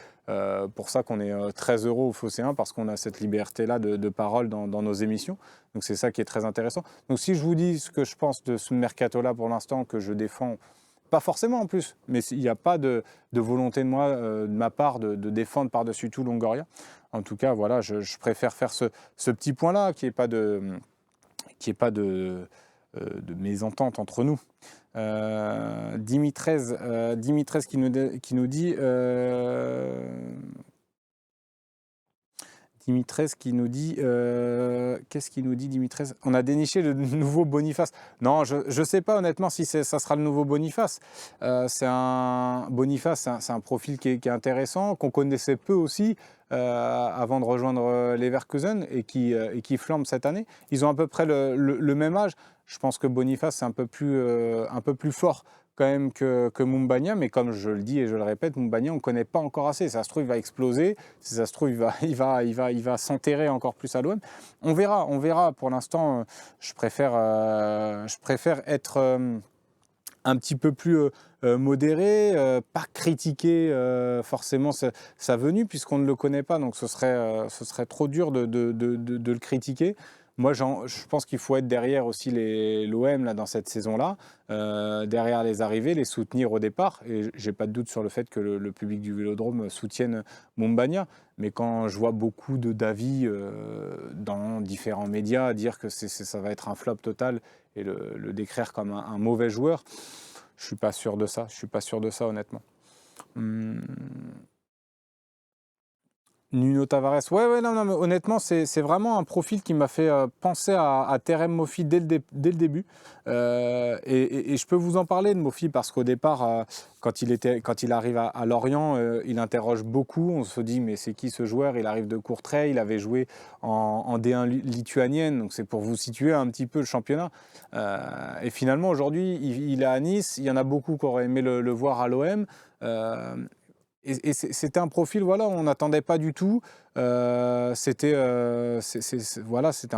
pour ça qu'on est très heureux au Phocéen, parce qu'on a cette liberté-là de parole dans nos émissions. Donc c'est ça qui est très intéressant. Donc si je vous dis ce que je pense de ce mercato-là pour l'instant, que je défends, pas forcément en plus, mais il n'y a pas de volonté de ma part de défendre par-dessus tout Longoria. En tout cas, voilà, je préfère faire ce petit point-là, qu'il n'y ait pas de mésentente entre nous. Dimitrez qui nous dit Dimitrez qui nous dit qu'est-ce qu'il nous dit Dimitrez? On a déniché le nouveau Boniface. Non, je ne sais pas honnêtement si ça sera le nouveau Boniface. Boniface, c'est un profil qui est intéressant, qu'on connaissait peu aussi avant de rejoindre Leverkusen et qui flambe cette année. Ils ont à peu près le même âge. Je pense que Boniface c'est un peu plus fort quand même que Mumbagna, mais comme je le dis et je le répète, Mumbagna on ne connaît pas encore assez. Si ça se trouve il va exploser, si ça se trouve il va s'enterrer encore plus à l'OM. On verra. Pour l'instant, je préfère être un petit peu plus modéré, pas critiquer forcément sa venue puisqu'on ne le connaît pas, donc ce serait trop dur de le critiquer. Moi, je pense qu'il faut être derrière aussi l'OM là, dans cette saison-là, derrière les arrivées, les soutenir au départ. Et j'ai pas de doute sur le fait que le public du Vélodrome soutienne Mumbagna. Mais quand je vois beaucoup d'avis dans différents médias dire que ça va être un flop total et le décrire comme un mauvais joueur, je suis pas sûr de ça. Je suis pas sûr de ça, honnêtement. Nuno Tavares, ouais, non, mais honnêtement, c'est vraiment un profil qui m'a fait penser à Terem Moffi dès le début. Et je peux vous en parler de Moffi parce qu'au départ, quand il arrive à Lorient, il interroge beaucoup. On se dit, mais c'est qui ce joueur? Il arrive de Courtrai, il avait joué en D1 lituanienne, donc c'est pour vous situer un petit peu le championnat. Et finalement, aujourd'hui, il est à Nice. Il y en a beaucoup qui auraient aimé le voir à l'OM. Et c'était un profil, voilà, on n'attendait pas du tout. C'était un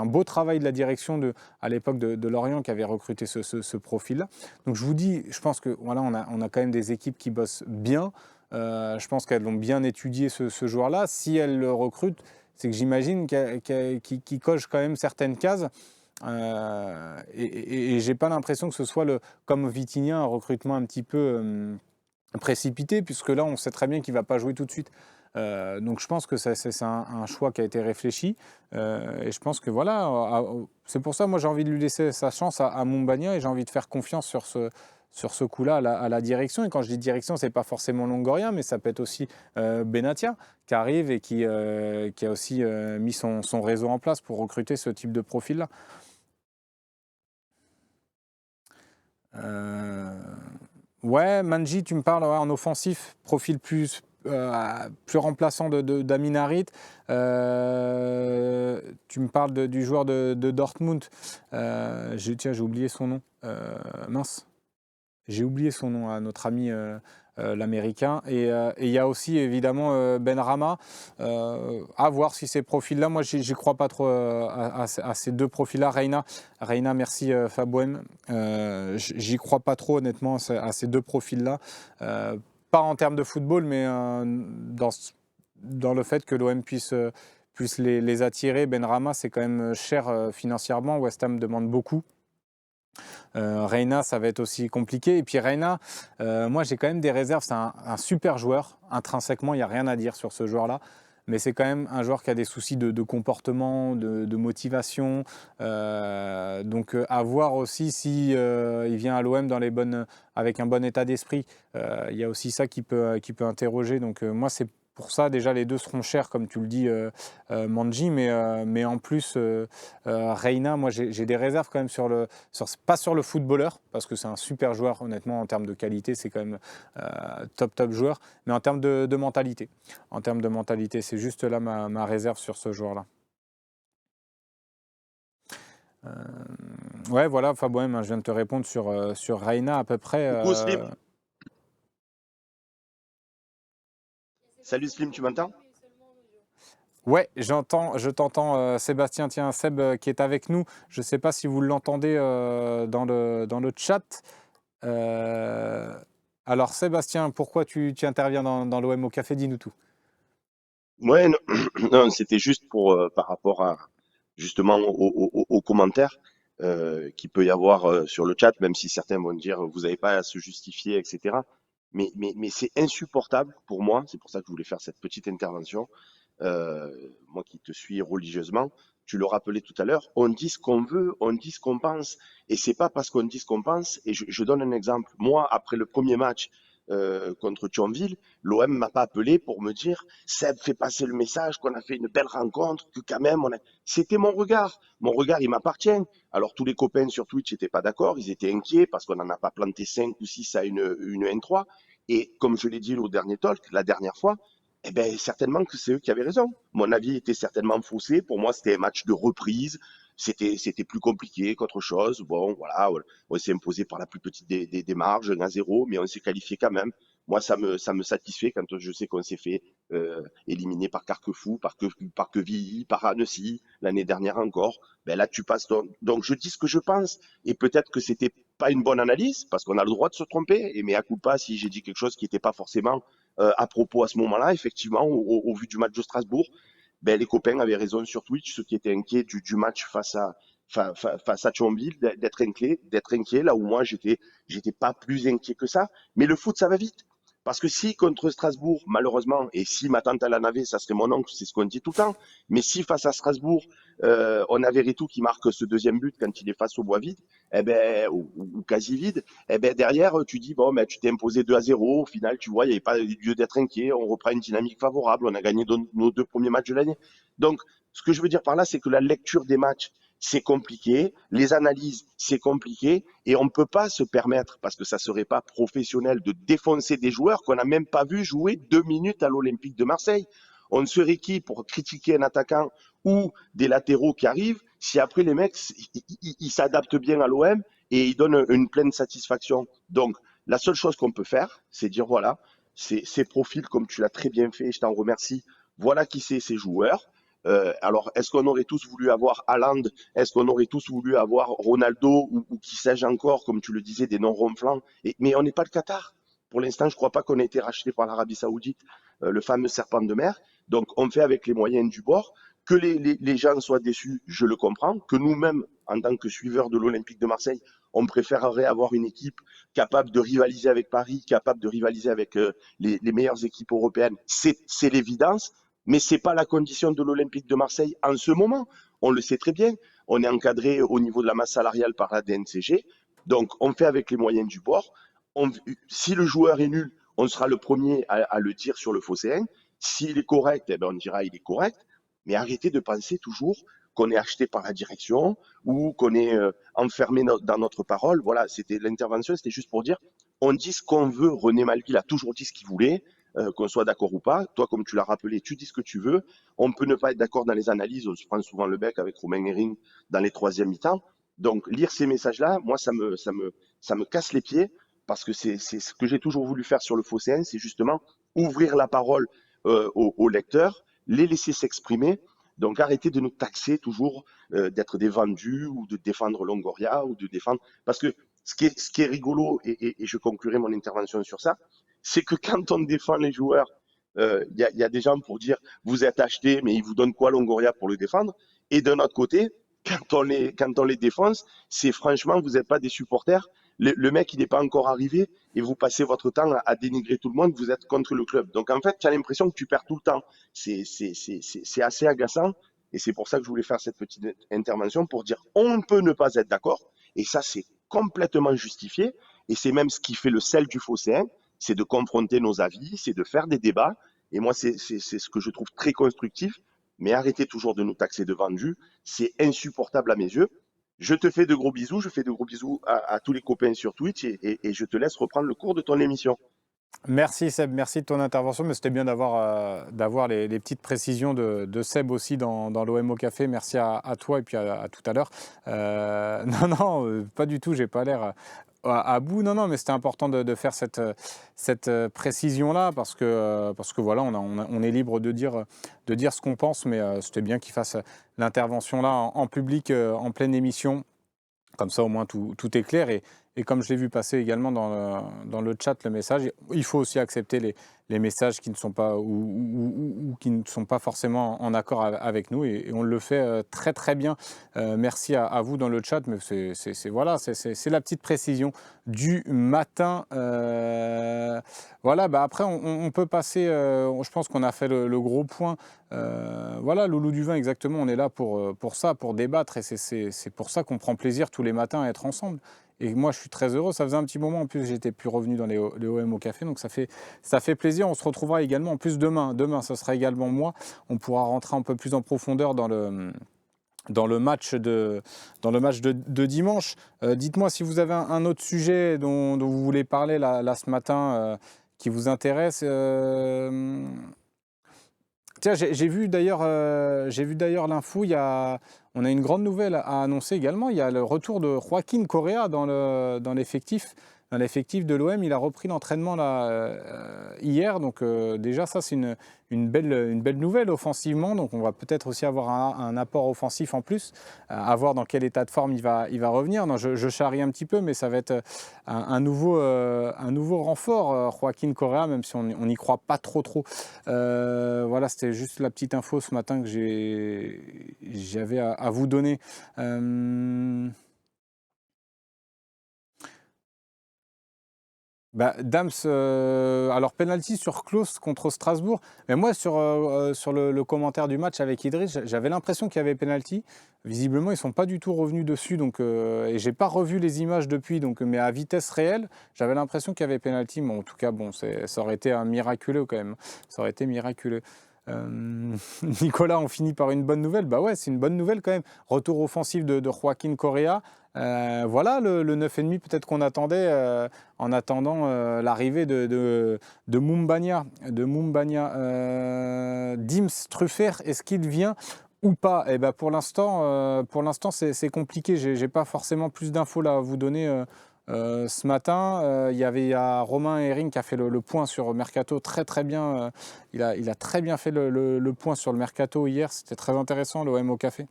beau travail de la direction à l'époque de Lorient qui avait recruté ce profil-là. Donc je vous dis, je pense que voilà, on a quand même des équipes qui bossent bien. Je pense qu'elles l'ont bien étudié ce joueur-là. Si elles le recrutent, c'est que j'imagine qu'il coche quand même certaines cases. Et j'ai pas l'impression que ce soit comme Vitinha, un recrutement un petit peu précipité, puisque là on sait très bien qu'il ne va pas jouer tout de suite. Donc je pense que c'est un choix qui a été réfléchi, et je pense que voilà, c'est pour ça moi j'ai envie de lui laisser sa chance à Mumbagna, et j'ai envie de faire confiance sur ce coup-là à la direction. Et quand je dis direction, c'est pas forcément Longoria, mais ça peut être aussi Benatia qui arrive et qui a aussi mis son réseau en place pour recruter ce type de profil-là. Ouais, Manji, tu me parles en offensif, profil plus remplaçant d'Amin Harit. Tu me parles du joueur de Dortmund. Tiens, j'ai oublié son nom. Mince. J'ai oublié son nom à notre ami l'américain. Et il y a aussi évidemment Benrahma. À voir si ces profils-là, moi j'y crois pas trop à ces deux profils-là. Reina, merci Fabouem. J'y crois pas trop honnêtement à ces deux profils-là. pas en termes de football, mais dans le fait que l'OM puisse les attirer. Benrahma, c'est quand même cher financièrement. West Ham demande beaucoup. Reina, ça va être aussi compliqué. Et puis Reina, moi j'ai quand même des réserves. C'est un super joueur. Intrinsèquement, il n'y a rien à dire sur ce joueur-là. Mais c'est quand même un joueur qui a des soucis de comportement, de motivation. Donc à voir aussi si il vient à l'OM avec un bon état d'esprit. Il y a aussi ça qui peut interroger. Donc moi c'est pour ça déjà les deux seront chers comme tu le dis Mandji, mais en plus Reina, moi j'ai des réserves quand même pas sur le footballeur parce que c'est un super joueur honnêtement en termes de qualité, c'est quand même top joueur, mais en termes de mentalité. En termes de mentalité, c'est juste là ma réserve sur ce joueur-là. Ouais, voilà, Faboem, je viens de te répondre sur Reina à peu près. Coucou Slim. Salut Slim, tu m'entends? Ouais, je t'entends, Sébastien. Tiens, Seb qui est avec nous. Je ne sais pas si vous l'entendez dans le chat. Alors, Sébastien, pourquoi tu interviens dans l'OM au Café? Dis-nous tout. Ouais, non, non, c'était juste pour par rapport à justement aux commentaires qu'il peut y avoir sur le chat, même si certains vont dire vous n'avez pas à se justifier, etc. Mais c'est insupportable pour moi, c'est pour ça que je voulais faire cette petite intervention. Moi qui te suis religieusement, tu le rappelais tout à l'heure, on dit ce qu'on veut, on dit ce qu'on pense, et c'est pas parce qu'on dit ce qu'on pense. Et je donne un exemple. Moi, après le premier match contre Thionville, l'OM m'a pas appelé pour me dire Seb fait passer le message qu'on a fait une belle rencontre, que quand même on a. C'était mon regard. Mon regard, il m'appartient. Alors tous les copains sur Twitch n'étaient pas d'accord, ils étaient inquiets parce qu'on n'en a pas planté 5 ou 6 à une N3. Et comme je l'ai dit au dernier talk, la dernière fois, eh ben, certainement que c'est eux qui avaient raison. Mon avis était certainement faussé. Pour moi, c'était un match de reprise. C'était plus compliqué qu'autre chose. Bon, voilà, on s'est imposé par la plus petite des marges, 1-0, mais on s'est qualifié quand même. Moi, ça me satisfait quand je sais qu'on s'est fait éliminer par Carquefou, par Quevilly, par Annecy, l'année dernière encore. Ben là, tu passes. Donc, je dis ce que je pense. Et peut-être que c'était pas une bonne analyse, parce qu'on a le droit de se tromper. Et mais à coup pas, si j'ai dit quelque chose qui n'était pas forcément à propos à ce moment-là, effectivement, au vu du match de Strasbourg, ben, les copains avaient raison sur Twitch, ceux qui étaient inquiets du match face à Thionville, d'être inquiet, là où moi j'étais pas plus inquiet que ça. Mais le foot, ça va vite. Parce que si contre Strasbourg, malheureusement, et si ma tante elle en avait, ça serait mon oncle, c'est ce qu'on dit tout le temps. Mais si face à Strasbourg, on a Verretou qui marque ce deuxième but quand il est face au bois vide, eh ben, ou quasi vide, eh ben derrière, tu dis, bon, ben, tu t'es imposé 2-0. Au final, tu vois, il n'y avait pas lieu d'être inquiet. On reprend une dynamique favorable. On a gagné nos deux premiers matchs de l'année. Donc, ce que je veux dire par là, c'est que la lecture des matchs, c'est compliqué. Les analyses, c'est compliqué. Et on ne peut pas se permettre, parce que ça ne serait pas professionnel, de défoncer des joueurs qu'on n'a même pas vu jouer 2 minutes à l'Olympique de Marseille. On serait qui pour critiquer un attaquant ou des latéraux qui arrivent si après les mecs, ils s'adaptent bien à l'OM et ils donnent une pleine satisfaction. Donc, la seule chose qu'on peut faire, c'est dire voilà, ces profils, comme tu l'as très bien fait, je t'en remercie, voilà qui c'est ces joueurs. Alors, est-ce qu'on aurait tous voulu avoir Haaland? Est-ce qu'on aurait tous voulu avoir Ronaldo ou qui sais-je encore, comme tu le disais, des noms ronflants? Mais on n'est pas le Qatar. Pour l'instant, je ne crois pas qu'on ait été racheté par l'Arabie Saoudite, le fameux serpent de mer. Donc, on fait avec les moyens du bord. Que les gens soient déçus, je le comprends. Que nous-mêmes, en tant que suiveurs de l'Olympique de Marseille, on préférerait avoir une équipe capable de rivaliser avec Paris, capable de rivaliser avec les meilleures équipes européennes. C'est l'évidence, mais ce n'est pas la condition de l'Olympique de Marseille en ce moment. On le sait très bien. On est encadré au niveau de la masse salariale par la DNCG. Donc, on fait avec les moyens du bord. Si le joueur est nul, on sera le premier à le dire sur le phocéen. S'il est correct, eh ben on dira il est correct. Mais arrêtez de penser toujours qu'on est acheté par la direction ou qu'on est enfermé dans notre parole. Voilà, c'était l'intervention, c'était juste pour dire, on dit ce qu'on veut. René Malville a toujours dit ce qu'il voulait, qu'on soit d'accord ou pas. Toi, comme tu l'as rappelé, tu dis ce que tu veux. On peut ne pas être d'accord dans les analyses. On se prend souvent le bec avec Romain Herring dans les troisièmes mi-temps. Donc, lire ces messages-là, moi, ça me casse les pieds parce que c'est ce que j'ai toujours voulu faire sur le Phocéen, c'est justement ouvrir la parole aux lecteurs, les laisser s'exprimer. Donc arrêtez de nous taxer toujours d'être des vendus ou de défendre Longoria ou de défendre. Parce que ce qui est rigolo, et je conclurai mon intervention sur ça, c'est que quand on défend les joueurs, y a des gens pour dire vous êtes achetés, mais ils vous donnent quoi Longoria pour le défendre? Et d'un autre côté, quand on les défonce, c'est franchement, vous n'êtes pas des supporters. Le mec, il n'est pas encore arrivé et vous passez votre temps à dénigrer tout le monde, vous êtes contre le club. Donc en fait, tu as l'impression que tu perds tout le temps. C'est assez agaçant et c'est pour ça que je voulais faire cette petite intervention pour dire on peut ne pas être d'accord et ça, c'est complètement justifié et c'est même ce qui fait le sel du phocéen, c'est de confronter nos avis, c'est de faire des débats. Et moi, c'est ce que je trouve très constructif. Mais arrêtez toujours de nous taxer de vendus. C'est insupportable à mes yeux. Je te fais de gros bisous. Je fais de gros bisous à tous les copains sur Twitch et je te laisse reprendre le cours de ton émission. Merci Seb, merci de ton intervention, mais c'était bien d'avoir les petites précisions de Seb aussi dans l'OM au café. Merci à toi et puis à tout à l'heure. Non, non, pas du tout, j'ai pas l'air à bout. Non, non, mais c'était important de faire cette précision-là parce que voilà, on est libre de dire ce qu'on pense, mais c'était bien qu'il fasse l'intervention là en public, en pleine émission. Comme ça, au moins, tout est clair. Et comme je l'ai vu passer également dans le chat, le message, il faut aussi accepter les messages qui ne sont pas, ou qui ne sont pas forcément en accord avec nous. Et on le fait très, très bien. Merci à vous dans le chat. Mais voilà, c'est la petite précision du matin. Voilà, bah après, on peut passer. Je pense qu'on a fait le gros point. Voilà, Loulou du vin, exactement, on est là pour ça, pour débattre, et c'est pour ça qu'on prend plaisir tous les matins à être ensemble. Et moi, je suis très heureux, ça faisait un petit moment, en plus, j'étais plus revenu dans les OM au café, donc ça fait plaisir. On se retrouvera également, en plus, demain, ça sera également moi, on pourra rentrer un peu plus en profondeur dans le match de dimanche. Dites-moi si vous avez un autre sujet dont vous voulez parler là ce matin, qui vous intéresse. Tiens, j'ai vu d'ailleurs l'info, on a une grande nouvelle à annoncer également. Il y a le retour de Joaquin Correa dans l'effectif de l'OM. Il a repris l'entraînement là, hier. Donc déjà, ça, c'est une belle nouvelle offensivement. Donc on va peut-être aussi avoir un apport offensif en plus. À voir dans quel état de forme il va revenir. Non, je charrie un petit peu, mais ça va être un nouveau renfort, Joaquin Correa, même si on n'y croit pas trop. Voilà, c'était juste la petite info ce matin que j'avais à vous donner. Dams, alors penalty sur Klose contre Strasbourg. Mais moi, sur le commentaire du match avec Idriss, j'avais l'impression qu'il y avait penalty. Visiblement, ils ne sont pas du tout revenus dessus. Donc, et j'ai pas revu les images depuis. Donc, mais à vitesse réelle, j'avais l'impression qu'il y avait penalty. Mais en tout cas, bon, ça aurait été miraculeux quand même. Ça aurait été miraculeux. Nicolas, on finit par une bonne nouvelle. Bah ouais, c'est une bonne nouvelle quand même. Retour offensif de Joaquin Correa. Voilà le 9,5 peut-être qu'on attendait en attendant l'arrivée de Mumbagna. Dims Truffert, est-ce qu'il vient ou pas? Eh ben pour l'instant, c'est compliqué. J'ai pas forcément plus d'infos là à vous donner. Ce matin, il y a Romain Herring qui a fait le point sur Mercato très très bien. Il a très bien fait le point sur le Mercato hier. C'était très intéressant, l'OM au café,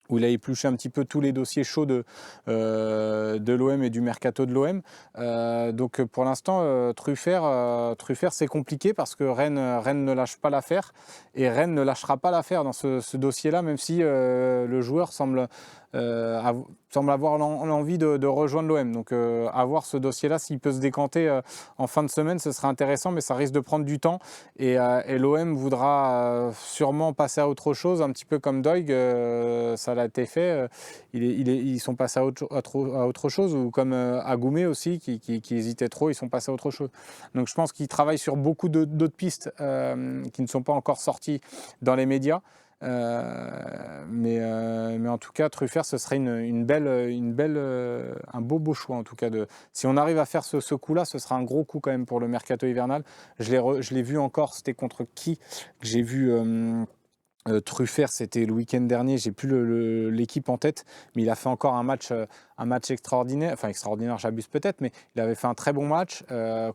où il a épluché un petit peu tous les dossiers chauds de l'OM et du mercato de l'OM. Donc pour l'instant, Truffert, c'est compliqué parce que Rennes ne lâche pas l'affaire. Et Rennes ne lâchera pas l'affaire dans ce dossier-là, même si le joueur semble avoir l'envie de rejoindre l'OM. Donc à voir ce dossier-là, s'il peut se décanter en fin de semaine, ce sera intéressant, mais ça risque de prendre du temps. Et l'OM voudra sûrement passer à autre chose, un petit peu comme Doig, ça l'a été fait. Ils sont passés à autre chose, ou comme Agoumé aussi, qui hésitait trop, ils sont passés à autre chose. Donc je pense qu'ils travaillent sur beaucoup d'autres pistes qui ne sont pas encore sorties dans les médias. Mais en tout cas, Truffert, ce serait un beau choix en tout cas. Si on arrive à faire ce coup-là, ce sera un gros coup quand même pour le mercato hivernal. Je l'ai vu encore, c'était contre qui que j'ai vu Truffert, c'était le week-end dernier, j'ai plus l'équipe en tête, mais il a fait encore un match extraordinaire, enfin extraordinaire, j'abuse peut-être, mais il avait fait un très bon match.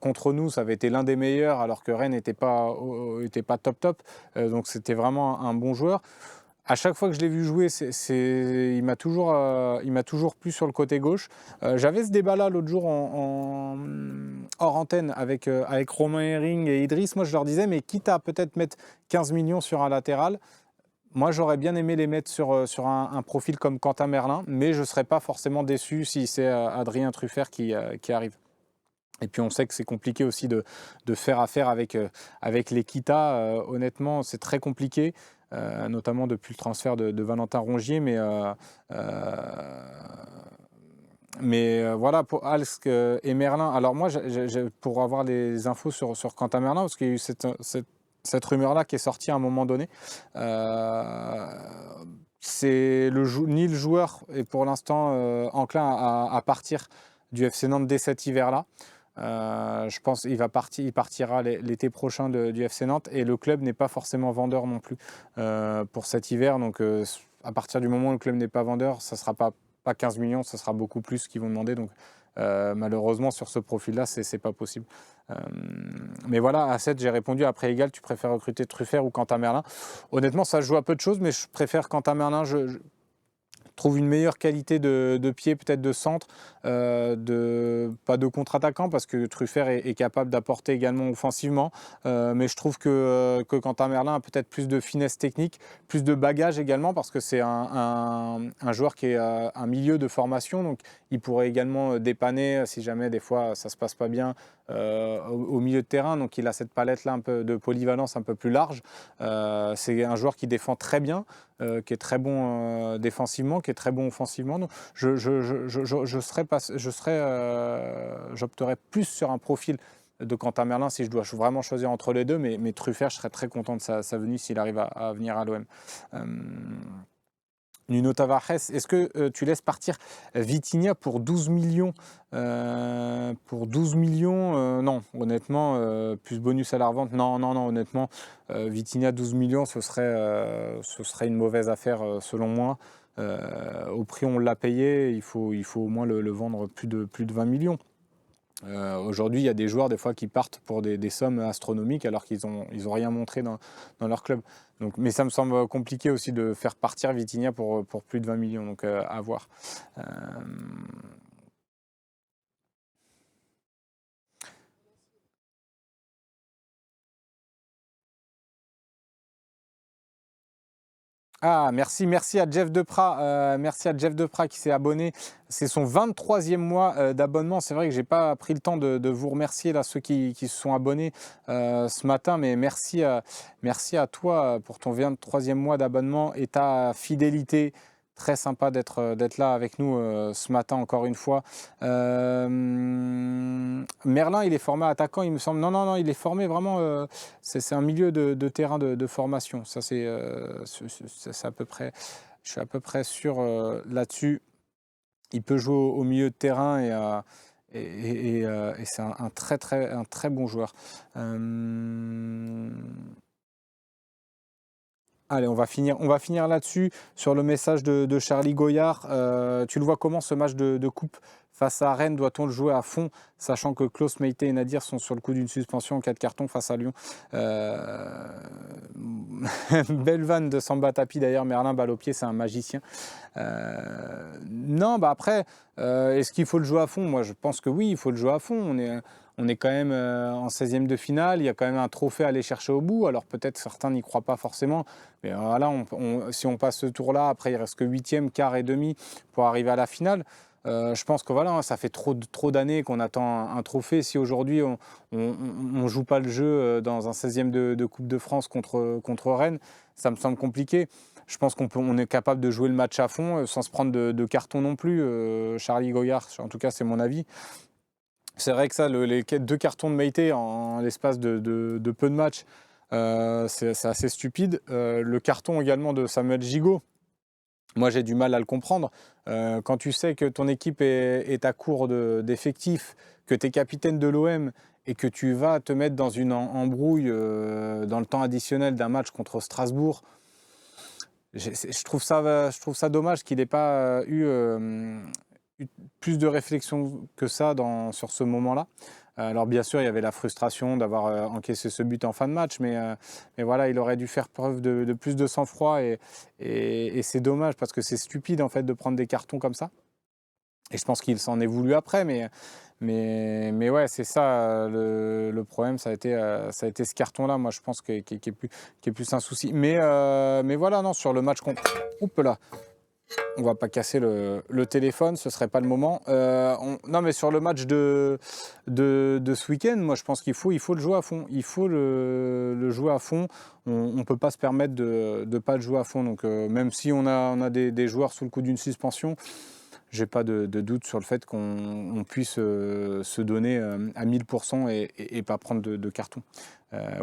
Contre nous, ça avait été l'un des meilleurs, alors que Rennes n'était pas top. Donc c'était vraiment un bon joueur. À chaque fois que je l'ai vu jouer, il m'a toujours plu sur le côté gauche. J'avais ce débat-là l'autre jour hors antenne avec Romain Herring et Idriss, moi je leur disais, mais quitte à peut-être mettre 15 millions sur un latéral, moi j'aurais bien aimé les mettre sur un profil comme Quentin Merlin, mais je ne serais pas forcément déçu si c'est Adrien Truffert qui arrive. Et puis on sait que c'est compliqué aussi de faire affaire avec l'Equita. Honnêtement, c'est très compliqué, notamment depuis le transfert de Valentin Rongier. Mais voilà, pour Alsk et Merlin. Alors moi, pour avoir les infos sur Quentin Merlin, parce qu'il y a eu cette rumeur-là qui est sortie à un moment donné, c'est ni le joueur est pour l'instant enclin à partir du FC Nantes dès cet hiver-là. Je pense qu'il partira l'été prochain du FC Nantes et le club n'est pas forcément vendeur non plus pour cet hiver. Donc à partir du moment où le club n'est pas vendeur, ça ne sera pas 15 millions, ça sera beaucoup plus qu'ils vont demander. Donc malheureusement sur ce profil-là, c'est pas possible. Mais voilà, à 7, j'ai répondu après égal, tu préfères recruter Truffert ou Quentin Merlin? Honnêtement, ça se joue à peu de choses, mais je préfère Quentin Merlin. Je trouve une meilleure qualité de pied, peut-être de centre, pas de contre-attaquant, parce que Truffert est capable d'apporter également offensivement. Mais je trouve que Quentin Merlin a peut-être plus de finesse technique, plus de bagage également, parce que c'est un joueur qui est un milieu de formation, donc il pourrait également dépanner si jamais des fois ça ne se passe pas bien au milieu de terrain. Donc il a cette palette-là un peu de polyvalence un peu plus large. C'est un joueur qui défend très bien, qui est très bon défensivement, qui est très bon offensivement. Donc j'opterais plus sur un profil de Quentin Merlin si je dois vraiment choisir entre les deux, mais Truffert, je serais très content de sa venue s'il arrive à venir à l'OM. Nuno Tavares, est-ce que tu laisses partir Vitinha pour 12 millions Pour 12 millions, non, honnêtement, plus bonus à la revente, non, honnêtement, Vitinha 12 millions, ce serait une mauvaise affaire selon moi. Au prix où on l'a payé, il faut au moins le vendre plus de 20 millions. Aujourd'hui, il y a des joueurs des fois qui partent pour des sommes astronomiques alors qu'ils ont rien montré dans leur club. Donc, mais ça me semble compliqué aussi de faire partir Vitinha pour plus de 20 millions, donc à voir. Ah, merci à Jeff Deprat, qui s'est abonné. C'est son 23e mois d'abonnement. C'est vrai que j'ai pas pris le temps de vous remercier là, ceux qui se sont abonnés ce matin, mais merci à toi pour ton 23e mois d'abonnement et ta fidélité. Très sympa d'être là avec nous ce matin encore une fois. Merlin, il est formé attaquant, il me semble. Non, il est formé vraiment. C'est un milieu de terrain de formation. Ça, c'est à peu près. Je suis à peu près sûr là-dessus. Il peut jouer au milieu de terrain et c'est un très bon joueur. Allez, on va finir là-dessus, sur le message de Charlie Goyard. Tu le vois comment ce match de coupe face à Rennes? Doit-on le jouer à fond, sachant que Klaus, Meïté et Nadir sont sur le coup d'une suspension en cas de carton face à Lyon? Belle vanne de Samba Tapi d'ailleurs, Merlin balle au pied, c'est un magicien. Non, après, est-ce qu'il faut le jouer à fond? Moi, je pense que oui, il faut le jouer à fond. On est quand même en 16e de finale, il y a quand même un trophée à aller chercher au bout. Alors peut-être certains n'y croient pas forcément, mais voilà, si on passe ce tour-là, après il reste que 8e, quart et demi pour arriver à la finale. Je pense que voilà, ça fait trop d'années qu'on attend un trophée. Si aujourd'hui on ne joue pas le jeu dans un 16e de Coupe de France contre Rennes, ça me semble compliqué. Je pense qu'on est capable de jouer le match à fond sans se prendre de carton non plus. Charlie Goyard, en tout cas c'est mon avis. C'est vrai que ça, les 2 cartons de Meïté en l'espace de peu de matchs, c'est assez stupide. Le carton également de Samuel Gigot, moi j'ai du mal à le comprendre. Quand tu sais que ton équipe est à court d'effectifs, que tu es capitaine de l'OM et que tu vas te mettre dans une embrouille dans le temps additionnel d'un match contre Strasbourg, je trouve ça dommage qu'il n'ait pas eu plus de réflexion que ça sur ce moment-là. Alors bien sûr, il y avait la frustration d'avoir encaissé ce but en fin de match, mais voilà, il aurait dû faire preuve de plus de sang-froid et c'est dommage parce que c'est stupide en fait de prendre des cartons comme ça. Et je pense qu'il s'en est voulu après, mais Mais ouais, c'est ça le problème, ça a été ce carton-là, moi je pense qui est plus un souci. Mais voilà, non, sur le match contre. Oups là, on va pas casser le téléphone, ce serait pas le moment. Non, mais sur le match de ce week-end, moi je pense qu'il faut le jouer à fond. Il faut le jouer à fond. On ne peut pas se permettre de ne pas le jouer à fond. Donc même si on a des joueurs sous le coup d'une suspension, j'ai pas de doute sur le fait qu'on puisse se donner à 1000% et pas prendre de carton.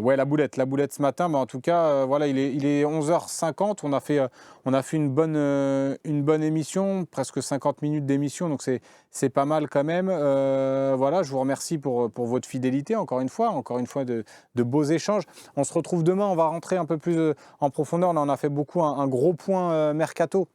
Ouais, la boulette ce matin, en tout cas, voilà, il est 11h50. On a fait une bonne émission, presque 50 minutes d'émission, donc c'est pas mal quand même. Voilà, je vous remercie pour votre fidélité, encore une fois de beaux échanges. On se retrouve demain, on va rentrer un peu plus en profondeur. Là, on a fait beaucoup un gros point mercato.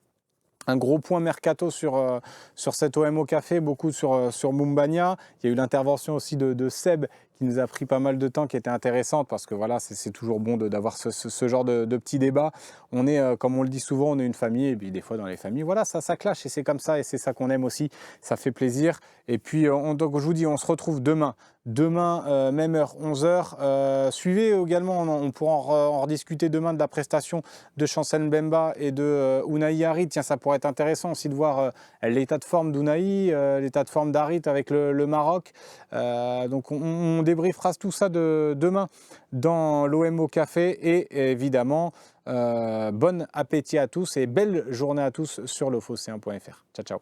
Un gros point mercato sur cet OM au café, beaucoup sur Mumbagna. Il y a eu l'intervention aussi de Seb qui nous a pris pas mal de temps, qui était intéressante parce que voilà, c'est toujours bon d'avoir ce genre de petits débats. On est, comme on le dit souvent, on est une famille et puis des fois dans les familles, voilà, ça clash et c'est comme ça et c'est ça qu'on aime aussi. Ça fait plaisir. Et puis, donc, je vous dis, on se retrouve demain. Demain, même heure, 11h. Suivez également, on pourra en rediscuter demain de la prestation de Chancel Mbemba et de Unai Harit. Tiens, ça pourrait être intéressant aussi de voir l'état de forme d'Unai, l'état de forme d'Harit avec le Maroc. Donc on débriefera tout ça demain dans l'OM au café et évidemment, bon appétit à tous et belle journée à tous sur lephocéen.fr. Ciao, ciao.